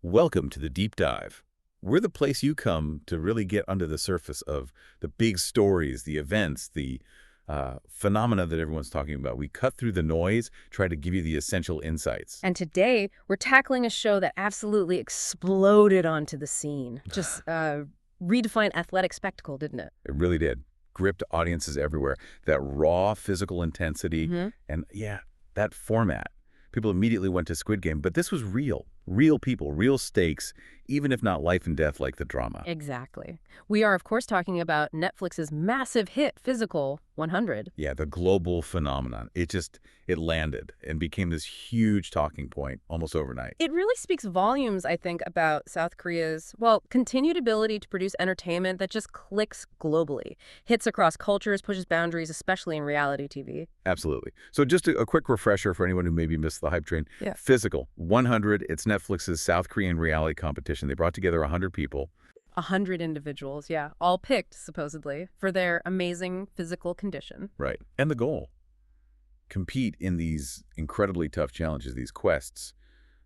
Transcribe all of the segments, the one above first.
Welcome to the Deep Dive. We're the place you come to really get under the surface of the big stories, the events, the phenomena that everyone's talking about. We cut through the noise, try to give you the essential insights. And today, we're tackling a show that absolutely exploded onto the scene. Just redefined athletic spectacle, didn't it? It really did. Gripped audiences everywhere. That raw physical intensity Mm-hmm. and, yeah, that format. People immediately went to Squid Game, but this was real. Real people, real stakes, even if not life and death like the drama. Exactly. We are, of course, talking about Netflix's massive hit, Physical 100. Yeah, the global phenomenon. It landed and became this huge talking point almost overnight. It really speaks volumes, I think, about South Korea's, well, continued ability to produce entertainment that just clicks globally, hits across cultures, pushes boundaries, especially in reality TV. Absolutely. So just a quick refresher for anyone who maybe missed the hype train. Yeah. Physical 100, it's Netflix's South Korean reality competition. They brought together 100 people. 100 individuals, yeah, all picked, supposedly, for their amazing physical condition. Right. And the goal, compete in these incredibly tough challenges, these quests,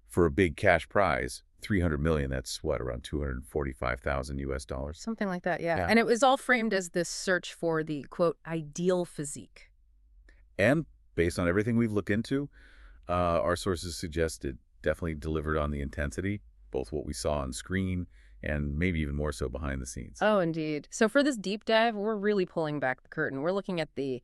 for a big cash prize, 300 million. That's what, around 245,000 US dollars. Something like that, yeah. Yeah. And it was all framed as this search for the, quote, ideal physique. And based on everything we've looked into, our sources suggest it definitely delivered on the intensity, both what we saw on screen and maybe even more so behind the scenes. Oh, indeed. So for this deep dive, we're really pulling back the curtain. We're looking at the,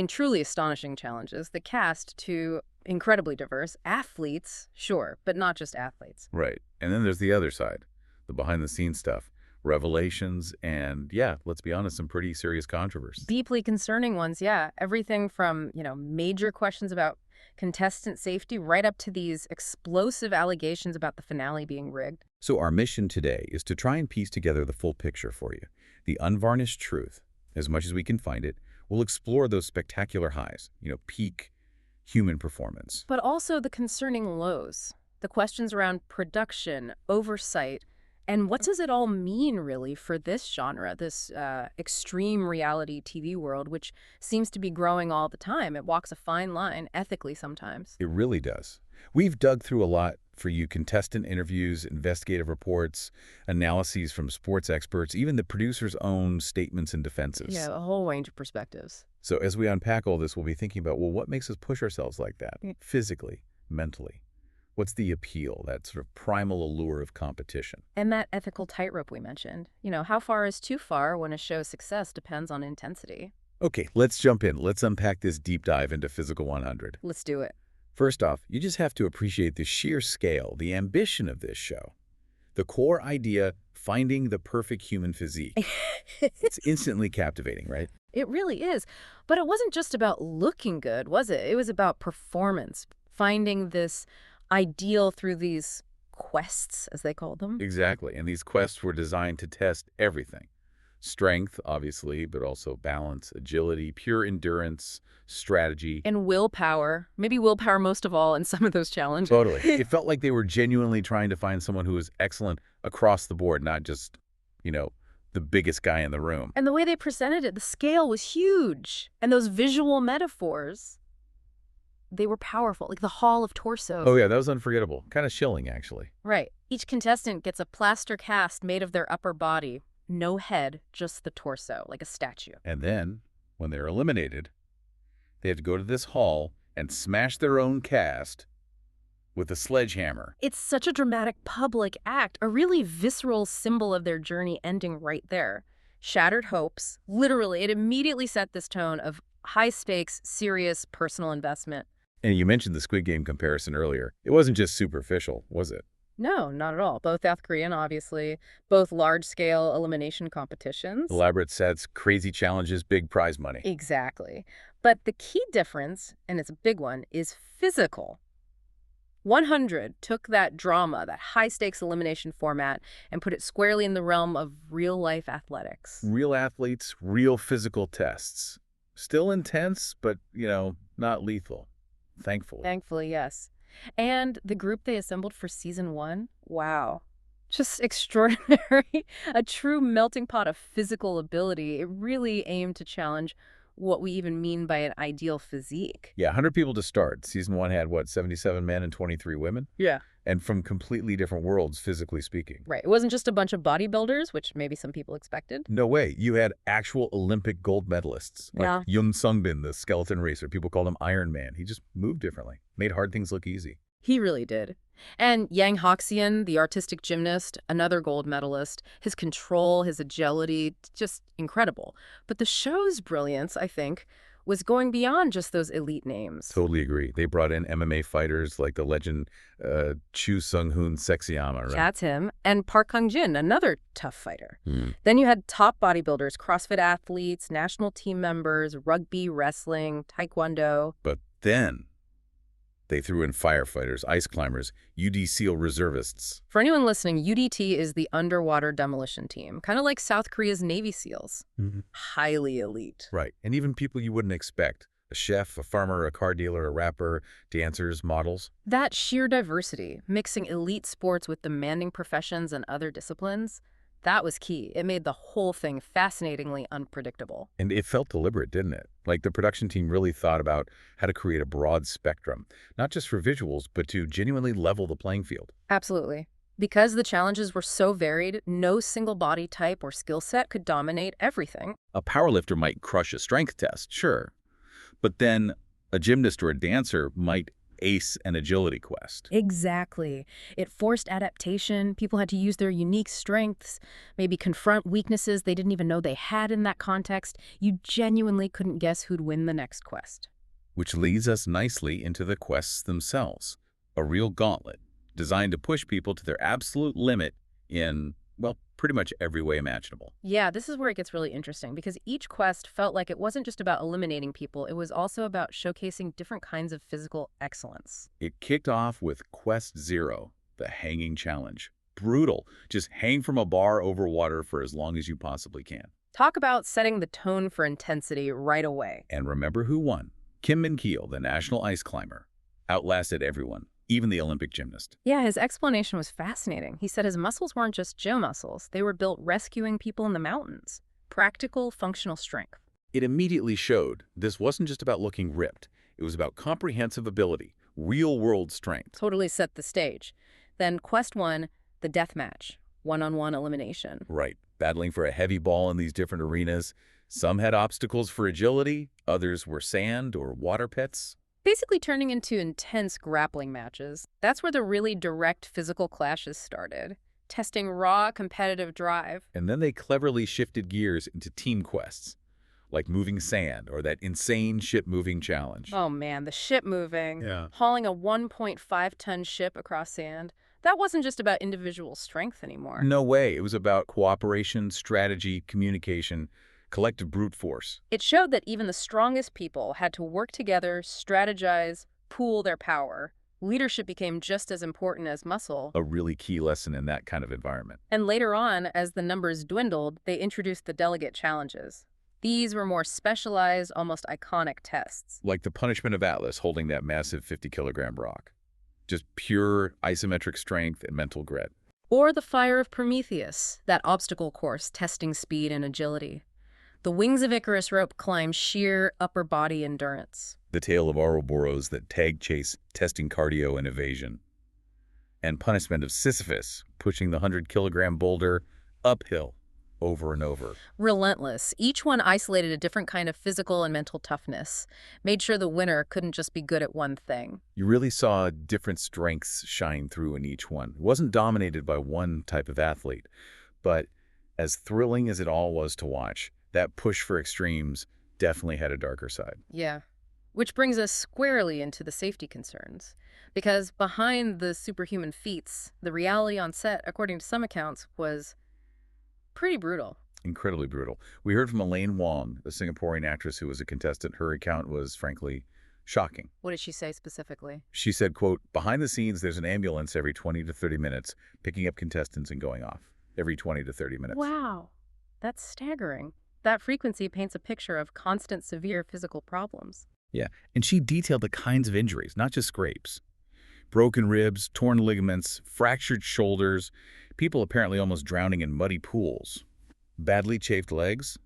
truly astonishing challenges, the cast to incredibly diverse athletes, sure, but not just athletes. Right. And then there's the other side, the behind-the-scenes stuff, revelations, and, yeah, let's be honest, some pretty serious controversies. Deeply concerning ones, yeah. Everything from, major questions about contestant safety right up to these explosive allegations about the finale being rigged. So our mission today is to try and piece together the full picture for you, the unvarnished truth, as much as we can find it. We'll explore those spectacular highs, peak human performance. But also the concerning lows, the questions around production, oversight, and what does it all mean, really, for this genre, this extreme reality TV world, which seems to be growing all the time? It walks a fine line, ethically sometimes. It really does. We've dug through a lot for you: contestant interviews, investigative reports, analyses from sports experts, even the producer's own statements and defenses. Yeah, a whole range of perspectives. So as we unpack all this, we'll be thinking about, well, what makes us push ourselves like that? Physically, mentally. What's the appeal, that sort of primal allure of competition? And that ethical tightrope we mentioned. How far is too far when a show's success depends on intensity? Okay, let's jump in. Let's unpack this deep dive into Physical 100. Let's do it. First off, you just have to appreciate the sheer scale, the ambition of this show. The core idea, finding the perfect human physique. It's instantly captivating, right? It really is. But it wasn't just about looking good, was it? It was about performance, finding this ideal through these quests, as they called them. Exactly. And these quests were designed to test everything. Strength, obviously, but also balance, agility, pure endurance, strategy. And willpower. Maybe willpower most of all in some of those challenges. Totally. It felt like they were genuinely trying to find someone who was excellent across the board, not just, the biggest guy in the room. And the way they presented it, the scale was huge. And those visual metaphors, they were powerful, like the Hall of Torsos. Oh, yeah, that was unforgettable. Kind of chilling, actually. Right. Each contestant gets a plaster cast made of their upper body. No head, just the torso, like a statue. And then, when they're eliminated, they have to go to this hall and smash their own cast with a sledgehammer. It's such a dramatic public act, a really visceral symbol of their journey ending right there. Shattered hopes. Literally, it immediately set this tone of high stakes, serious personal investment. And you mentioned the Squid Game comparison earlier. It wasn't just superficial, was it? No, not at all. Both South Korean, obviously. Both large-scale elimination competitions. Elaborate sets, crazy challenges, big prize money. Exactly. But the key difference, and it's a big one, is physical. 100 took that drama, that high-stakes elimination format, and put it squarely in the realm of real-life athletics. Real athletes, real physical tests. Still intense, but, not lethal. Thankfully. Thankfully, yes. And the group they assembled for season 1, wow. Just extraordinary. A true melting pot of physical ability. It really aimed to challenge what we even mean by an ideal physique. Yeah, 100 people to start. Season 1 had, what, 77 men and 23 women? Yeah. And from completely different worlds, physically speaking. Right. It wasn't just a bunch of bodybuilders, which maybe some people expected. No way. You had actual Olympic gold medalists. Like Yeah. Yoon Sung-bin, the skeleton racer. People called him Iron Man. He just moved differently. Made hard things look easy. He really did. And Yang Hoxian, the artistic gymnast, another gold medalist, his control, his agility, just incredible. But the show's brilliance, I think, was going beyond just those elite names. Totally agree. They brought in MMA fighters like the legend Chu Sung-hoon Sexyama, right? That's him. And Park Hung-jin, another tough fighter. Hmm. Then you had top bodybuilders, CrossFit athletes, national team members, rugby, wrestling, taekwondo. But then they threw in firefighters, ice climbers, UD SEAL reservists. For anyone listening, UDT is the underwater demolition team, kind of like South Korea's Navy SEALs. Highly elite. Right. And even people you wouldn't expect. A chef, a farmer, a car dealer, a rapper, dancers, models. That sheer diversity, mixing elite sports with demanding professions and other disciplines, that was key. It made the whole thing fascinatingly unpredictable. And it felt deliberate, didn't it? Like the production team really thought about how to create a broad spectrum, not just for visuals, but to genuinely level the playing field. Absolutely. Because the challenges were so varied, no single body type or skill set could dominate everything. A powerlifter might crush a strength test, sure. But then a gymnast or a dancer might ace an agility quest. Exactly. It forced adaptation. People had to use their unique strengths, maybe confront weaknesses they didn't even know they had in that context. You genuinely couldn't guess who'd win the next quest. Which leads us nicely into the quests themselves. A real gauntlet, designed to push people to their absolute limit in, well, pretty much every way imaginable. Yeah, this is where it gets really interesting because each quest felt like it wasn't just about eliminating people, it was also about showcasing different kinds of physical excellence. It kicked off with Quest Zero, the hanging challenge. Brutal. Just hang from a bar over water for as long as you possibly can. Talk about setting the tone for intensity right away. And remember who won? Kim Min-keel, the national ice climber. Outlasted everyone, even the Olympic gymnast. Yeah, his explanation was fascinating. He said his muscles weren't just gym muscles. They were built rescuing people in the mountains. Practical, functional strength. It immediately showed this wasn't just about looking ripped. It was about comprehensive ability, real-world strength. Totally set the stage. Then Quest 1, the death match. One-on-one elimination. Right, battling for a heavy ball in these different arenas. Some had obstacles for agility, others were sand or water pits. Basically turning into intense grappling matches. That's where the really direct physical clashes started, testing raw competitive drive. And then they cleverly shifted gears into team quests, like moving sand or that insane ship-moving challenge. Oh man, the ship moving, Yeah. hauling a 1.5-ton ship across sand. That wasn't just about individual strength anymore. No way. It was about cooperation, strategy, communication, collective brute force. It showed that even the strongest people had to work together, strategize, pool their power. Leadership became just as important as muscle. A really key lesson in that kind of environment. And later on, as the numbers dwindled, they introduced the delegate challenges. These were more specialized, almost iconic tests. Like the punishment of Atlas holding that massive 50-kilogram rock. Just pure isometric strength and mental grit. Or the fire of Prometheus, that obstacle course testing speed and agility. The Wings of Icarus rope climbed sheer upper body endurance. The tale of Ouroboros that tag chase testing cardio and evasion. And punishment of Sisyphus pushing the 100-kilogram boulder uphill over and over. Relentless. Each one isolated a different kind of physical and mental toughness, made sure the winner couldn't just be good at one thing. You really saw different strengths shine through in each one. It wasn't dominated by one type of athlete, but as thrilling as it all was to watch, that push for extremes definitely had a darker side. Yeah. Which brings us squarely into the safety concerns. Because behind the superhuman feats, the reality on set, according to some accounts, was pretty brutal. Incredibly brutal. We heard from Elaine Wong, the Singaporean actress who was a contestant. Her account was, frankly, shocking. What did she say specifically? She said, quote, "Behind the scenes, there's an ambulance every 20 to 30 minutes, picking up contestants and going off every 20 to 30 minutes. Wow. That's staggering. That frequency paints a picture of constant severe physical problems. Yeah, and she detailed the kinds of injuries, not just scrapes. Broken ribs, torn ligaments, fractured shoulders, people apparently almost drowning in muddy pools. Badly chafed legs,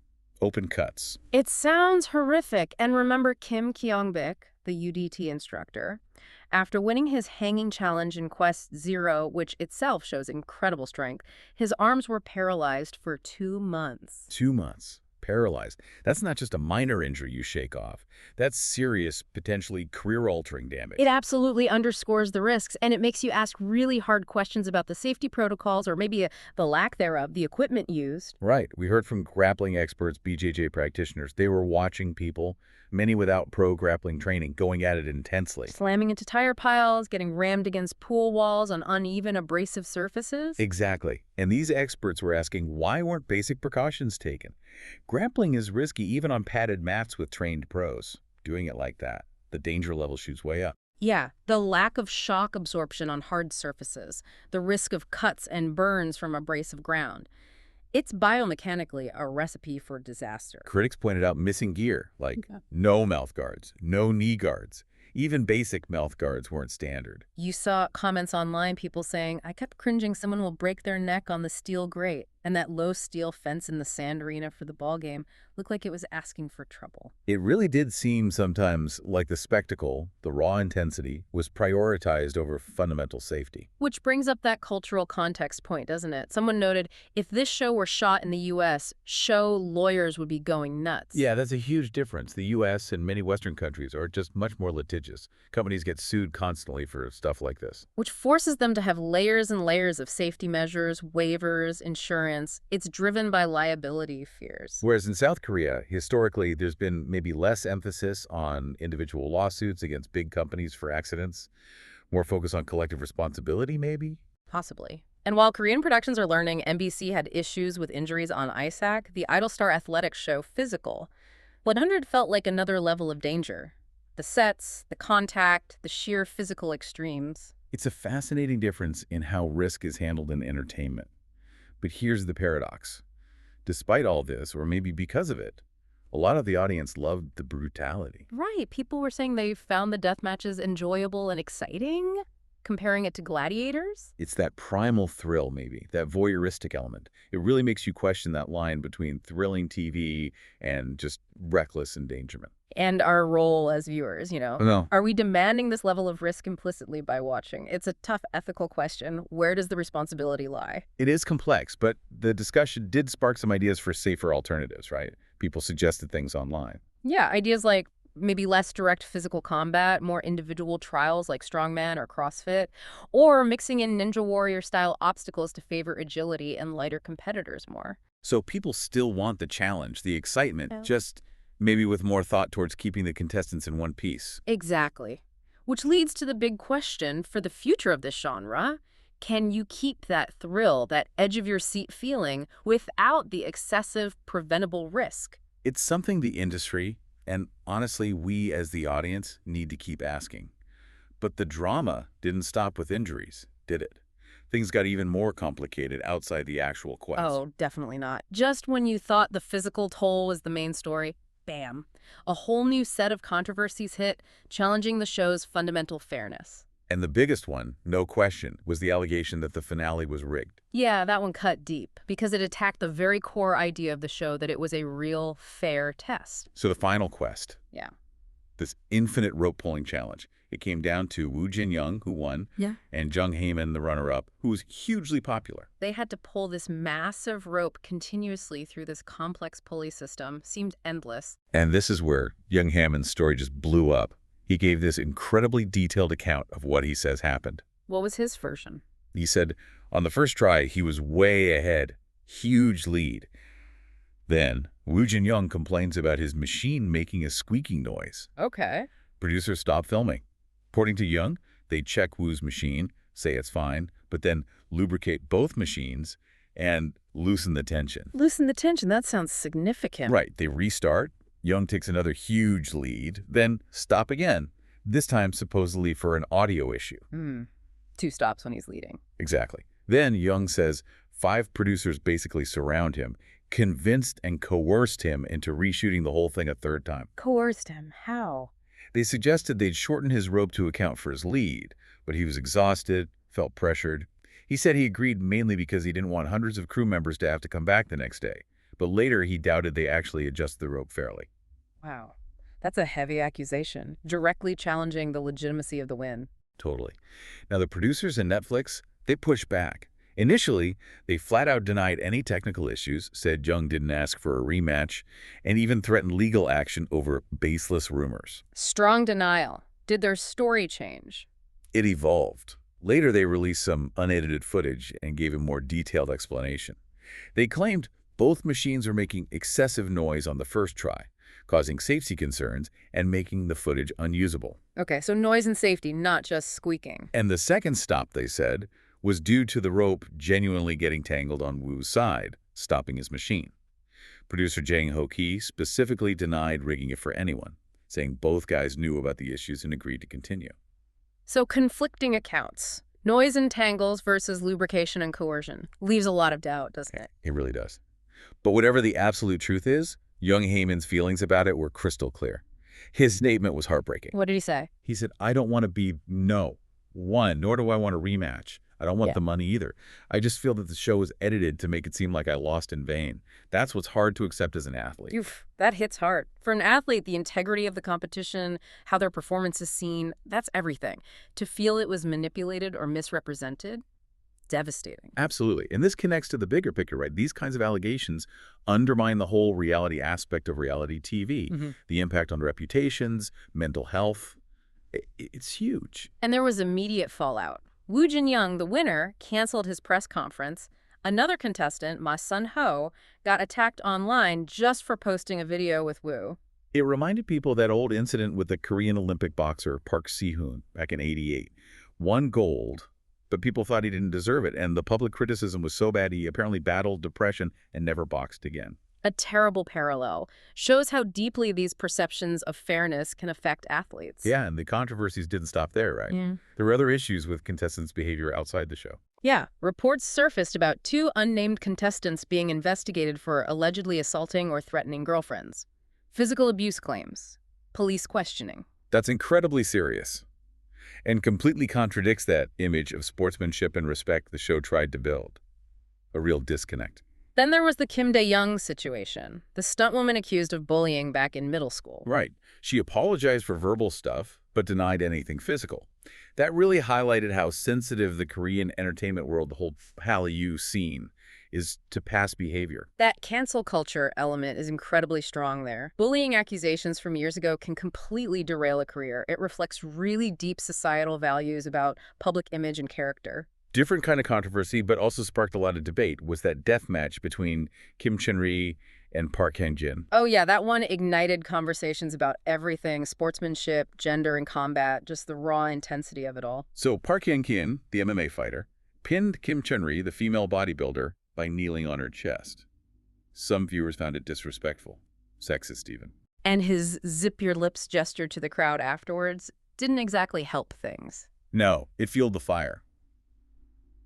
open cuts. It sounds horrific. And remember Kim Kyung-bik, the UDT instructor? After winning his hanging challenge in Quest Zero, which itself shows incredible strength, his arms were paralyzed for 2 months. 2 months. Paralyzed. That's not just a minor injury you shake off. That's serious, potentially career-altering damage. It absolutely underscores the risks, and it makes you ask really hard questions about the safety protocols or maybe the lack thereof, the equipment used. Right. We heard from grappling experts, BJJ practitioners. They were watching people, many without pro grappling training, going at it intensely. Slamming into tire piles, getting rammed against pool walls on uneven, abrasive surfaces. Exactly. And these experts were asking, why weren't basic precautions taken? Grappling is risky even on padded mats with trained pros. Doing it like that, the danger level shoots way up. Yeah, the lack of shock absorption on hard surfaces, the risk of cuts and burns from abrasive ground. It's biomechanically a recipe for disaster. Critics pointed out missing gear, like no mouth guards, no knee guards. Even basic mouth guards weren't standard. You saw comments online, people saying, I kept cringing someone will break their neck on the steel grate. And that low steel fence in the sand arena for the ball game looked like it was asking for trouble. It really did seem sometimes like the spectacle, the raw intensity, was prioritized over fundamental safety. Which brings up that cultural context point, doesn't it? Someone noted, if this show were shot in the U.S., show lawyers would be going nuts. Yeah, that's a huge difference. The U.S. and many Western countries are just much more litigious. Companies get sued constantly for stuff like this. Which forces them to have layers and layers of safety measures, waivers, insurance. It's driven by liability fears. Whereas in South Korea, historically, there's been maybe less emphasis on individual lawsuits against big companies for accidents, more focus on collective responsibility, maybe? Possibly. And while Korean productions are learning NBC had issues with injuries on ISAC, the Idol Star athletics show Physical 100 felt like another level of danger. The sets, the contact, the sheer physical extremes. It's a fascinating difference in how risk is handled in entertainment. But here's the paradox. Despite all this, or maybe because of it, a lot of the audience loved the brutality. Right. People were saying they found the death matches enjoyable and exciting, comparing it to Gladiators. It's that primal thrill, maybe, that voyeuristic element. It really makes you question that line between thrilling TV and just reckless endangerment. And our role as viewers, No. Are we demanding this level of risk implicitly by watching? It's a tough ethical question. Where does the responsibility lie? It is complex, but the discussion did spark some ideas for safer alternatives, right? People suggested things online. Yeah, ideas like maybe less direct physical combat, more individual trials like strongman or CrossFit, or mixing in Ninja Warrior-style obstacles to favor agility and lighter competitors more. So people still want the challenge, the excitement, Yeah. just maybe with more thought towards keeping the contestants in one piece. Exactly. Which leads to the big question for the future of this genre. Can you keep that thrill, that edge-of-your-seat feeling, without the excessive preventable risk? It's something the industry, and honestly we as the audience, need to keep asking. But the drama didn't stop with injuries, did it? Things got even more complicated outside the actual quest. Oh, definitely not. Just when you thought the physical toll was the main story, bam, a whole new set of controversies hit, challenging the show's fundamental fairness. And the biggest one, no question, was the allegation that the finale was rigged. Yeah, that one cut deep, because it attacked the very core idea of the show that it was a real, fair test. So the final quest, Yeah. this infinite rope-pulling challenge, it came down to Woo Jin-young, who won, and Jung Hae-min, the runner-up, who was hugely popular. They had to pull this massive rope continuously through this complex pulley system. Seemed endless. And this is where Jung Hae-min's story just blew up. He gave this incredibly detailed account of what he says happened. What was his version? He said, on the first try, he was way ahead. Huge lead. Then, Woo Jin-young complains about his machine making a squeaking noise. Okay. Producers stop filming. According to Young, they check Woo's machine, say it's fine, but then lubricate both machines and loosen the tension. Loosen the tension. That sounds significant. Right. They restart. Young takes another huge lead, then stop again, this time supposedly for an audio issue. 2 stops when he's leading. Exactly. Then Young says 5 producers basically surround him, convinced and coerced him into reshooting the whole thing a 3rd time. Coerced him. How? They suggested they'd shorten his rope to account for his lead, but he was exhausted, felt pressured. He said he agreed mainly because he didn't want hundreds of crew members to have to come back the next day. but later he doubted they actually adjusted the rope fairly. Wow. That's a heavy accusation, directly challenging the legitimacy of the win. Totally. Now, the producers and Netflix, they pushed back. Initially, they flat out denied any technical issues, said Jung didn't ask for a rematch, and even threatened legal action over baseless rumors. Strong denial. Did their story change? It evolved. Later, they released some unedited footage and gave a more detailed explanation. They claimed both machines were making excessive noise on the first try, causing safety concerns and making the footage unusable. Okay, so noise and safety, not just squeaking. And the second stop, they said, was due to the rope genuinely getting tangled on Wu's side, stopping his machine. Producer Jang Ho-ki specifically denied rigging it for anyone, saying both guys knew about the issues and agreed to continue. So conflicting accounts. Noise and tangles versus lubrication and coercion. Leaves a lot of doubt, doesn't it? It really does. But whatever the absolute truth is, Young Heyman's feelings about it were crystal clear. His statement was heartbreaking. What did he say? He said, I don't want to be won, nor do I want a rematch. I don't want Yeah. the money either. I just feel that the show was edited to make it seem like I lost in vain. That's what's hard to accept as an athlete. Oof, that hits hard. For an athlete, the integrity of the competition, how their performance is seen, that's everything. To feel it was manipulated or misrepresented, devastating. Absolutely. And this connects to the bigger picture, right? These kinds of allegations undermine the whole reality aspect of reality TV, the impact on reputations, mental health. It's huge. And there was immediate fallout. Woo Jin-young, the winner, canceled his press conference. Another contestant, Ma Sun-ho, got attacked online just for posting a video with Woo. It reminded people of that old incident with the Korean Olympic boxer Park Si-hoon back in '88. Won gold, but people thought he didn't deserve it, and the public criticism was so bad he apparently battled depression and never boxed again. A terrible parallel. Shows how deeply these perceptions of fairness can affect athletes. Yeah, and the controversies didn't stop there, right? Yeah. There were other issues with contestants' behavior outside the show. Yeah, reports surfaced about 2 unnamed contestants being investigated for allegedly assaulting or threatening girlfriends. Physical abuse claims. Police questioning. That's incredibly serious and completely contradicts that image of sportsmanship and respect the show tried to build. A real disconnect. Then there was the Kim Dae-young situation, the stuntwoman accused of bullying back in middle school. Right. She apologized for verbal stuff, but denied anything physical. That really highlighted how sensitive the Korean entertainment world, the whole Hallyu scene, is to past behavior. That cancel culture element is incredibly strong there. Bullying accusations from years ago can completely derail a career. It reflects really deep societal values about public image and character. Different kind of controversy, but also sparked a lot of debate, was that death match between Kim Chen-ri and Park Hyung-jin. Oh yeah, that one ignited conversations about everything, sportsmanship, gender, and combat, just the raw intensity of it all. So Park Hyung-jin, the MMA fighter, pinned Kim Chen-ri, the female bodybuilder, by kneeling on her chest. Some viewers found it disrespectful, sexist even. And his zip your lips gesture to the crowd afterwards didn't exactly help things. No, it fueled the fire.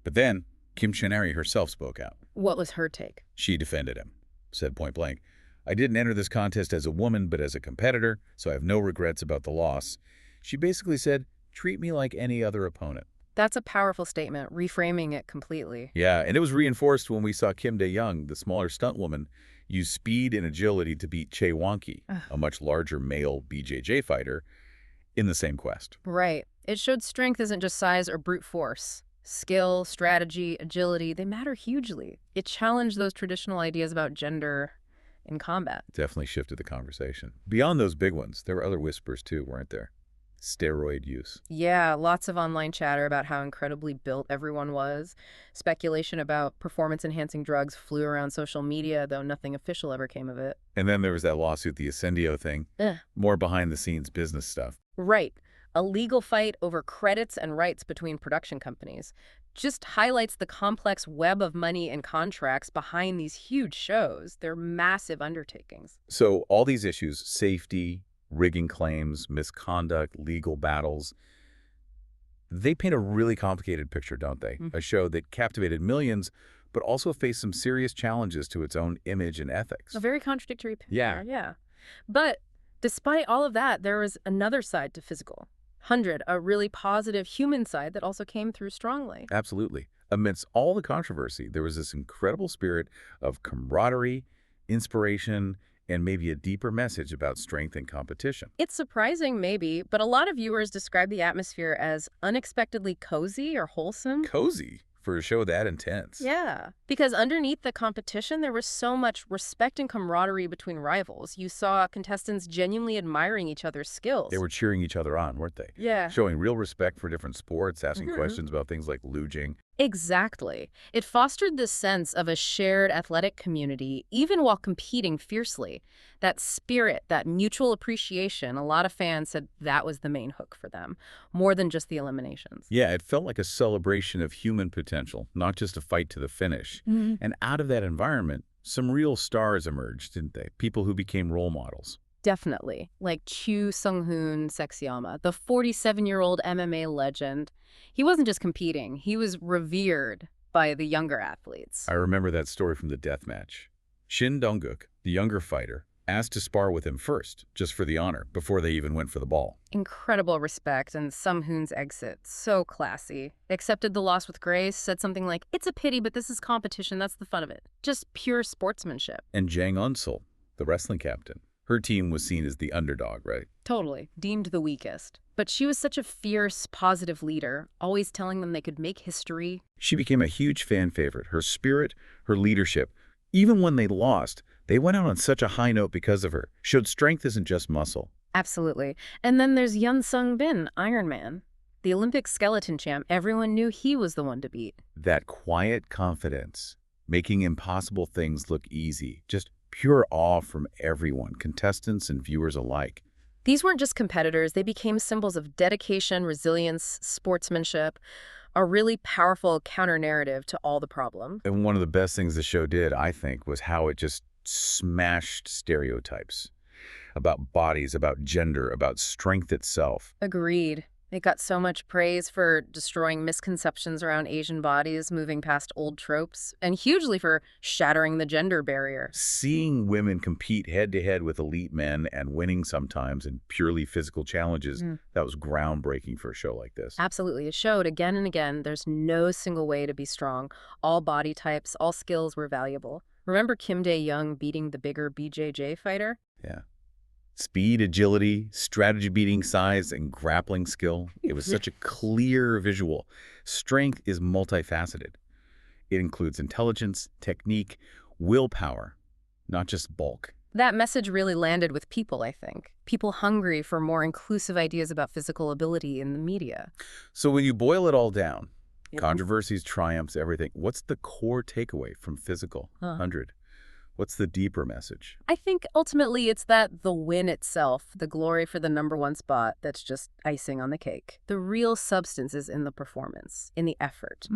But then, Kim Chen-ri herself spoke out. What was her take? She defended him, said point blank, I didn't enter this contest as a woman, but as a competitor, so I have no regrets about the loss. She basically said, treat me like any other opponent. That's a powerful statement, reframing it completely. Yeah, and it was reinforced when we saw Kim Dae-young, the smaller stuntwoman, use speed and agility to beat Chae Won-ki, a much larger male BJJ fighter, in the same quest. Right. It showed strength isn't just size or brute force. Skill, strategy, agility, they matter hugely. It challenged those traditional ideas about gender in combat. Definitely shifted the conversation. Beyond those big ones, there were other whispers too, weren't there? Steroid use. Yeah, lots of online chatter about how incredibly built everyone was. Speculation about performance-enhancing drugs flew around social media, though nothing official ever came of it. And then there was that lawsuit, the Ascendio thing. More behind-the-scenes business stuff. Right. A legal fight over credits and rights between production companies just highlights the complex web of money and contracts behind these huge shows. They're massive undertakings. So all these issues, safety, rigging claims, misconduct, legal battles, they paint a really complicated picture, don't they? A show that captivated millions, but also faced some serious challenges to its own image and ethics. A very contradictory picture. Yeah. Yeah. But despite all of that, there was another side to Physical. 100, a really positive human side that also came through strongly. Absolutely. Amidst all the controversy, there was this incredible spirit of camaraderie inspiration, and maybe a deeper message about strength and competition. It's surprising, maybe, but a lot of viewers describe the atmosphere as unexpectedly cozy or wholesome. Cozy for a show that intense. Yeah, because underneath the competition, there was so much respect and camaraderie between rivals. You saw contestants genuinely admiring each other's They skills. were cheering each other on, weren't they? Yeah. Showing real respect for different sports, asking Mhm. questions about things like luging. Exactly. It fostered this sense of a shared athletic community, even while competing fiercely. That spirit, that mutual appreciation, a lot of fans said that was the main hook for them, more than just the eliminations. Yeah, it felt like a celebration of human potential, not just a fight to the finish. Mhm. And out of that environment, some real stars emerged, didn't they? People who became role models. Definitely. Like Chu Sung-hoon Sexyama, the 47-year-old MMA legend. He wasn't just competing, he was revered by the younger athletes. I remember that story from the death match. Shin Dong-guk, the younger fighter, asked to spar with him first, just for the honor, before they even went for the ball. Incredible respect, and Sung-hoon's exit, so classy. Accepted the loss with grace, said something like, "It's a pity, but this is competition, that's the fun of it." Just pure sportsmanship. And Jang Eun-sul, the wrestling captain, her team was seen as the underdog, right? Totally. Deemed the weakest. But she was such a fierce, positive leader, always telling them they could make history. She became a huge fan favorite. Her spirit, her leadership, even when they lost, they went out on such a high note because of her. Showed strength isn't just muscle. Absolutely. And then there's Yun Sung Bin, Iron Man. The Olympic skeleton champ, everyone knew he was the one to beat. That quiet confidence, making impossible things look easy, just pure awe from everyone, contestants and viewers alike. These weren't just competitors, they became symbols of dedication, resilience, sportsmanship, a really powerful counter-narrative to all the problem. And one of the best things the show did, I think, was how it just smashed stereotypes about bodies, about gender, about strength itself. Agreed. It got so much praise for destroying misconceptions around Asian bodies, moving past old tropes, and hugely for shattering the gender barrier. Seeing women compete head-to-head with elite men and winning sometimes in purely physical challenges, that was groundbreaking for a show like this. Absolutely. It showed again and again there's no single way to be strong. All body types, all skills were valuable. Remember Kim Dae-young beating the bigger BJJ fighter? Yeah. Speed, agility, strategy beating size, and grappling skill. It was such a clear visual. Strength is multifaceted. It includes intelligence, technique, willpower, not just bulk. That message really landed with people, I think. People hungry for more inclusive ideas about physical ability in the media. So when you boil it all down, Yep. controversies, triumphs, everything, what's the core takeaway from Physical 100? What's the deeper message? I think ultimately it's that the win itself, the glory for the #1 spot, that's just icing on the cake. The real substance is in the performance, in the effort.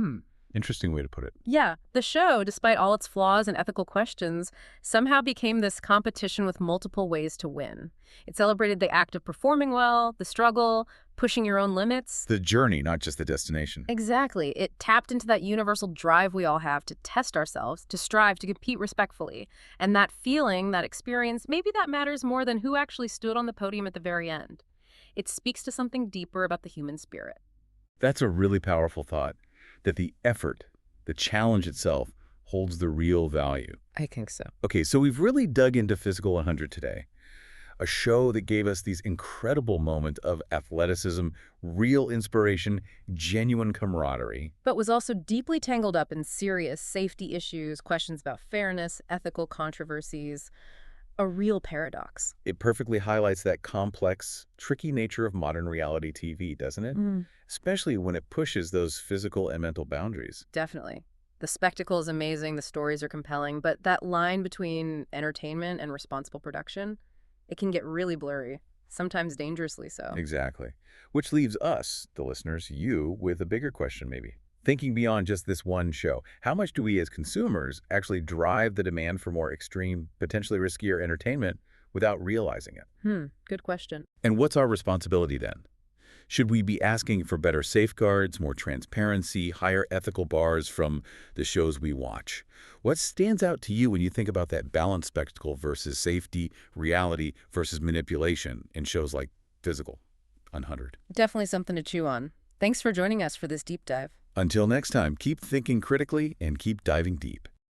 Interesting way to put it. Yeah, the show, despite all its flaws and ethical questions, somehow became this competition with multiple ways to win. It celebrated the act of performing well, the struggle, pushing your own limits. The journey, not just the destination. Exactly. It tapped into that universal drive we all have to test ourselves, to strive, to compete respectfully. And that feeling, that experience, maybe that matters more than who actually stood on the podium at the very end. It speaks to something deeper about the human spirit. That's a really powerful thought, that the effort, the challenge itself, holds the real value. I think so. Okay, so we've really dug into Physical 100 today. A show that gave us these incredible moments of athleticism, real inspiration, genuine camaraderie. But was also deeply tangled up in serious safety issues, questions about fairness, ethical controversies, a real paradox. It perfectly highlights that complex, tricky nature of modern reality TV, doesn't it? Especially when it pushes those physical and mental boundaries. Definitely. The spectacle is amazing, the stories are compelling, but that line between entertainment and responsible production, it can get really blurry, sometimes dangerously so. Exactly. Which leaves us, the listeners, you, with a bigger question maybe. Thinking beyond just this one show, how much do we as consumers actually drive the demand for more extreme, potentially riskier entertainment without realizing it? Good question. And what's our responsibility then? Should we be asking for better safeguards, more transparency, higher ethical bars from the shows we watch? What stands out to you when you think about that balanced spectacle versus safety, reality versus manipulation in shows like Physical 100? Definitely something to chew on. Thanks for joining us for this deep dive. Until next time, keep thinking critically and keep diving deep.